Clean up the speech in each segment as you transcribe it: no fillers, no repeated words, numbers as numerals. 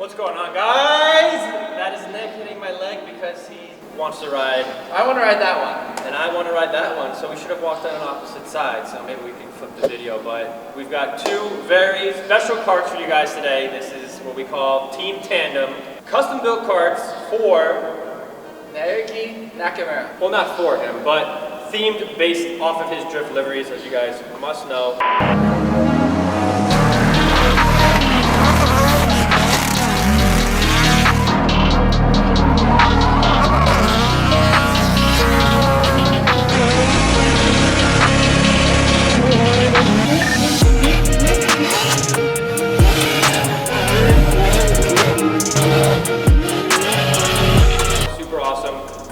What's going on, guys? That is Nick hitting my leg because he wants to ride. I want to ride that one. And I want to ride that one, so we should have walked on opposite sides, so maybe we can flip the video, but we've got two very special karts for you guys today. This is what we call Team Tandem. Custom built karts for Naoki Nakamura. Well, not for him, but themed based off of his drift liveries, as you guys must know.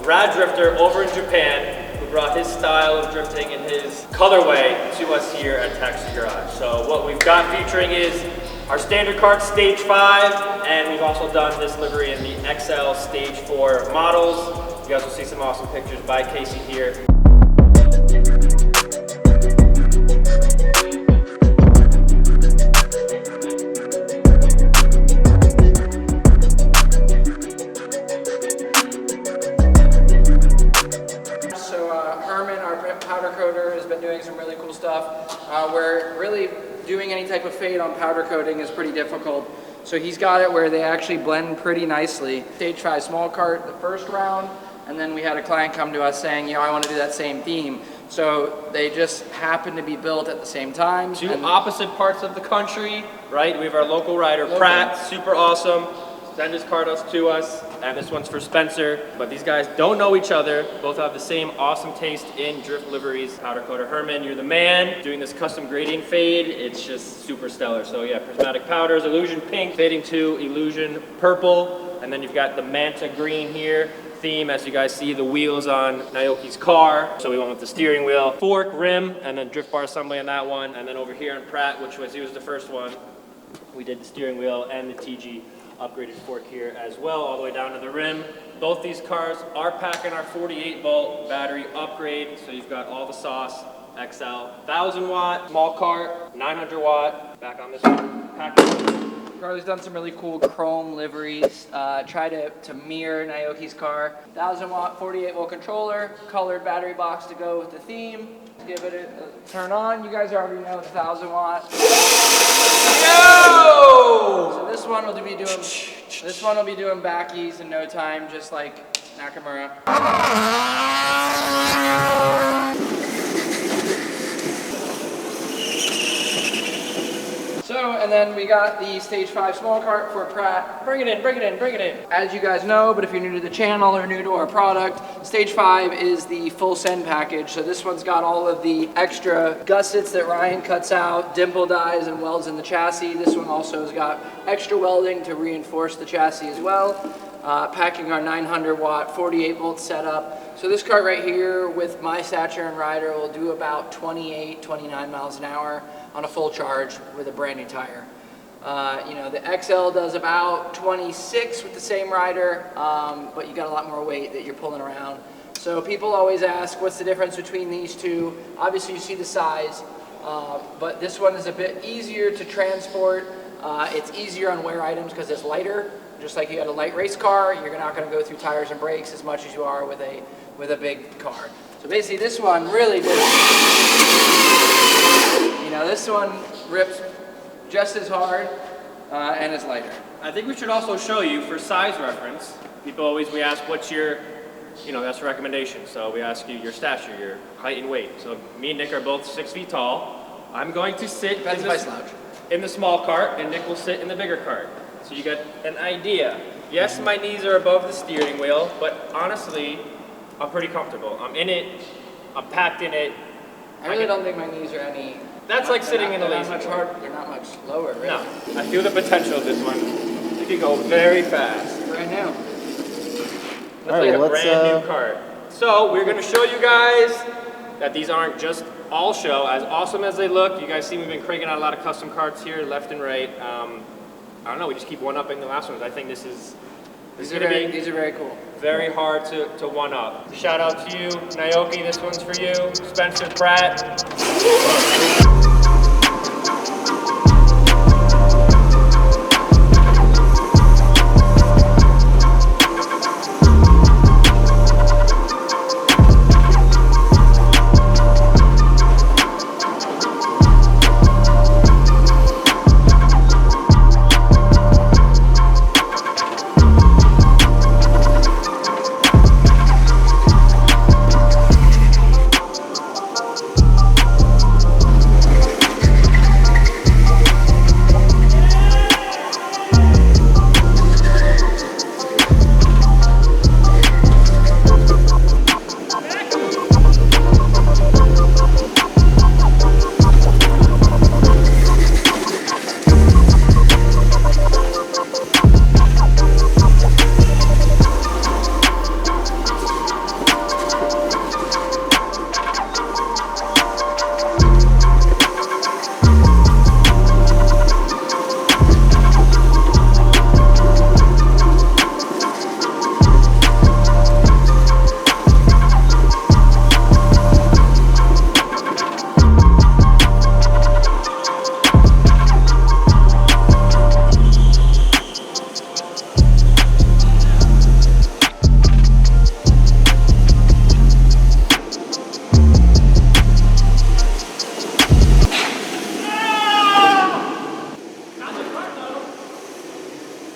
Rad drifter over in Japan who brought his style of drifting and his colorway to us here at Taxi Garage. So what we've got featuring is our standard kart Stage 5, and we've also done this livery in the XL Stage 4 models. You guys will see some awesome pictures by Casey here. Powder coater has been doing some really cool stuff. Where really doing any type of fade on powder coating is pretty difficult. So he's got it where they actually blend pretty nicely. Stage 5 small kart the first round, and then we had a client come to us saying, you know, I want to do that same theme. So they just happen to be built at the same time. Two opposite parts of the country, right? We have our local rider, Pratt, super awesome. Send his kartos to us, and this one's for Spencer. But these guys don't know each other. Both have the same awesome taste in drift liveries. Powder coater Herman, you're the man. Doing this custom gradient fade, it's just super stellar. So yeah, Prismatic Powders, Illusion Pink, fading to Illusion Purple. And then you've got the Manta Green here. Theme, as you guys see, the wheels on Naoki's car. So we went with the steering wheel, fork, rim, and then drift bar assembly on that one. And then over here on Pratt, he was the first one, we did the steering wheel and the TG upgraded fork here as well, all the way down to the rim. Both these cars are packing our 48-volt battery upgrade, so you've got all the sauce. XL 1000 watt, small cart, 900 watt. Back on this one. Charlie's done some really cool chrome liveries. Try to mirror Naoki's car. 1000 watt, 48 volt controller, colored battery box to go with the theme. Give it a turn on. You guys already know it's 1000 watt. Yo! So this one will be doing Backies in no time, just like Nakamura. So, and then we got the Stage 5 small kart for Pratt. Bring it in, bring it in, bring it in. As you guys know, but if you're new to the channel or new to our product, Stage 5 is the full send package. So this one's got all of the extra gussets that Ryan cuts out, dimple dies and welds in the chassis. This one also has got extra welding to reinforce the chassis as well. Packing our 900 watt, 48 volt setup. So this kart right here with my stature and rider will do about 28, 29 miles an hour on a full charge with a brand new tire. You know, the XL does about 26 with the same rider, but you got a lot more weight that you're pulling around. So people always ask, what's the difference between these two? Obviously you see the size, but this one is a bit easier to transport. It's easier on wear items because it's lighter. Just like you got a light race car, you're not going to go through tires and brakes as much as you are with a big car. So basically this one really this one rips just as hard and is lighter. I think we should also show you for size reference. We ask what's your, that's a recommendation. So we ask you your stature, your height and weight. So me and Nick are both 6 feet tall. I'm going to sit in the small cart, and Nick will sit in the bigger cart. So you get an idea. Yes, my knees are above the steering wheel, but honestly, I'm pretty comfortable. I'm in it, I'm packed in it. I really don't think my knees are any... That's like sitting in a lazy car. They're not much lower, really. No, I feel the potential of this one. It can go very fast. Brand new. It's like a brand new cart. So we're gonna show you guys that these aren't just all show. As awesome as they look, you guys see we've been cranking out a lot of custom karts here, left and right. I don't know, we just keep one-upping the last ones. I think these are very cool. Very hard to one-up. Shout out to you, Naoki, this one's for you. Spencer, Pratt.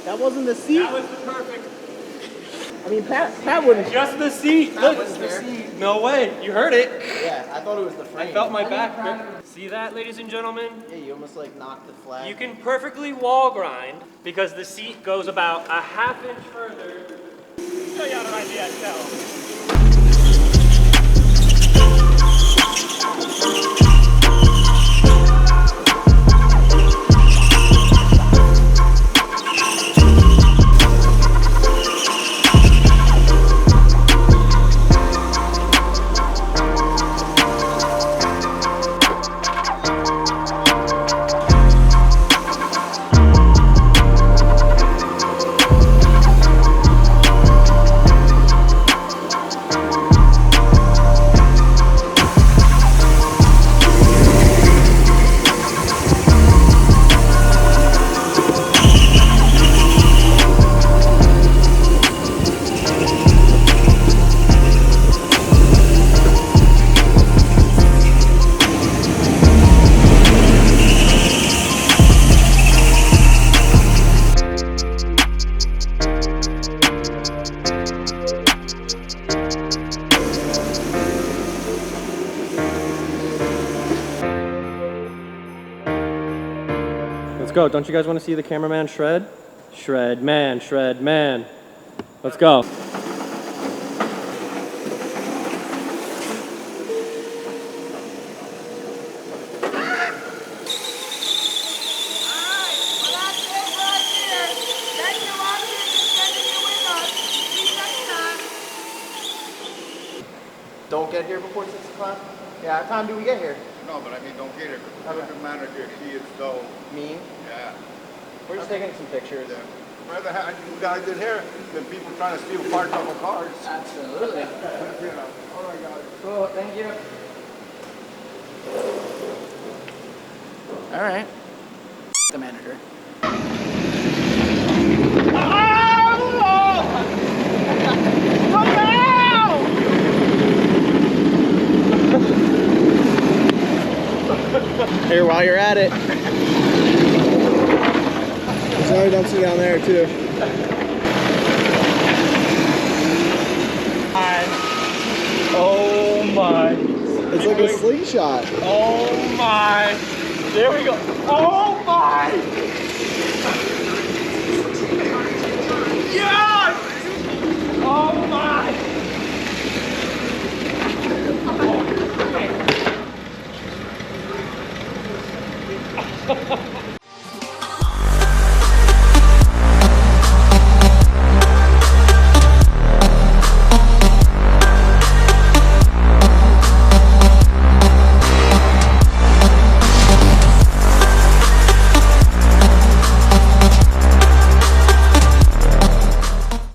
That wasn't the seat. That was the perfect. I mean, Pat wouldn't. Just the seat. Look, it's the seat. No way. You heard it. Yeah, I thought it was the frame. I felt my back grip. See that, ladies and gentlemen? Yeah, you almost like knocked the flag. You can perfectly wall grind because the seat goes about a ½ inch further. Show you how to ride the XL. Let's go. Don't you guys want to see the cameraman shred? Shred man, shred man. Let's go. Don't get here before 6 o'clock? Yeah, what time do we get here? No, but I mean, don't get it. Doesn't matter if she is so, Me? yeah. We're just taking some pictures. Yeah. Rather have you got good hair than people trying to steal parts off of cars. Absolutely. You know. Oh my God. Cool, thank you. All right. The manager. Here, while you're at it. There's another dumpster down there, too. Oh my. It's like a slingshot. Oh my. There we go. Oh my.